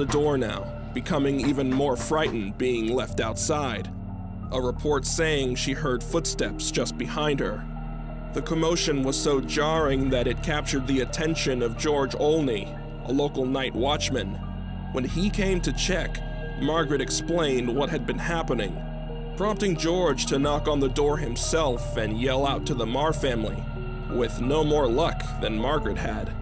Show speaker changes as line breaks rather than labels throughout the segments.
the door now, becoming even more frightened being left outside. A report saying she heard footsteps just behind her. The commotion was so jarring that it captured the attention of George Olney, a local night watchman. When he came to check, Margaret explained what had been happening, prompting George to knock on the door himself and yell out to the Marr family, with no more luck than Margaret had.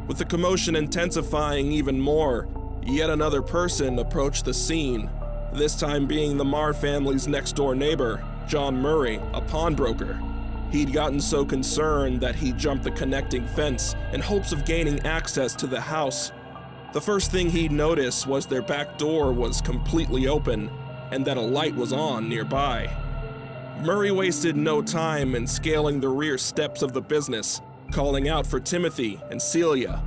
With the commotion intensifying even more, yet another person approached the scene, this time being the Marr family's next-door neighbor, John Murray, a pawnbroker. He'd gotten so concerned that he jumped the connecting fence in hopes of gaining access to the house. The first thing he'd noticed was their back door was completely open and that a light was on nearby. Murray wasted no time in scaling the rear steps of the business, calling out for Timothy and Celia.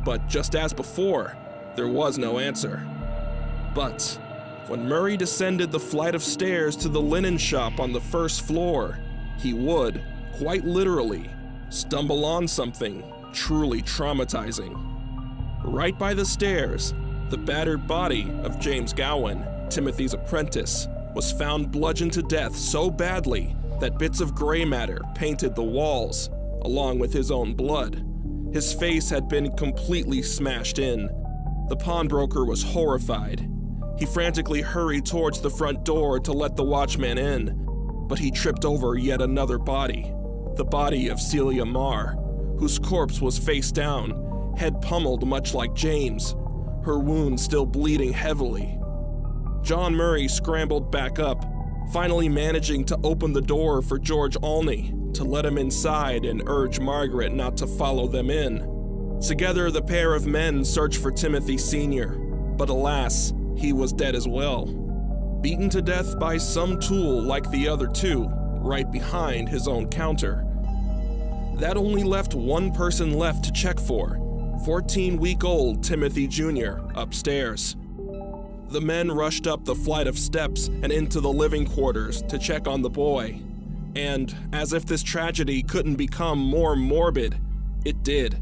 But just as before, there was no answer. But when Murray descended the flight of stairs to the linen shop on the first floor, he would, quite literally, stumble on something truly traumatizing. Right by the stairs, the battered body of James Gowan, Timothy's apprentice, was found bludgeoned to death so badly that bits of gray matter painted the walls, along with his own blood. His face had been completely smashed in. The pawnbroker was horrified. He frantically hurried towards the front door to let the watchman in, but he tripped over yet another body, the body of Celia Marr, whose corpse was face down, head pummeled much like James, her wound still bleeding heavily. John Murray scrambled back up, finally managing to open the door for George Olney to let him inside and urge Margaret not to follow them in. Together, the pair of men searched for Timothy Sr., but alas, he was dead as well, beaten to death by some tool like the other two, right behind his own counter. That only left one person left to check for, 14-week-old Timothy Jr. upstairs. The men rushed up the flight of steps and into the living quarters to check on the boy. And, as if this tragedy couldn't become more morbid, it did.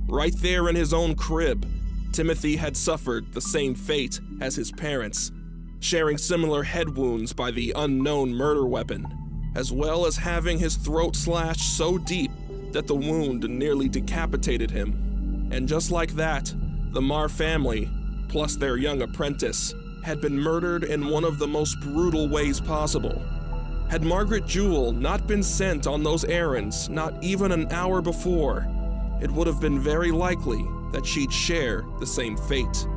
Right there in his own crib, Timothy had suffered the same fate as his parents, sharing similar head wounds by the unknown murder weapon, as well as having his throat slashed so deep that the wound nearly decapitated him. And just like that, the Marr family, plus their young apprentice, had been murdered in one of the most brutal ways possible. Had Margaret Jewell not been sent on those errands not even an hour before, it would have been very likely that she'd share the same fate.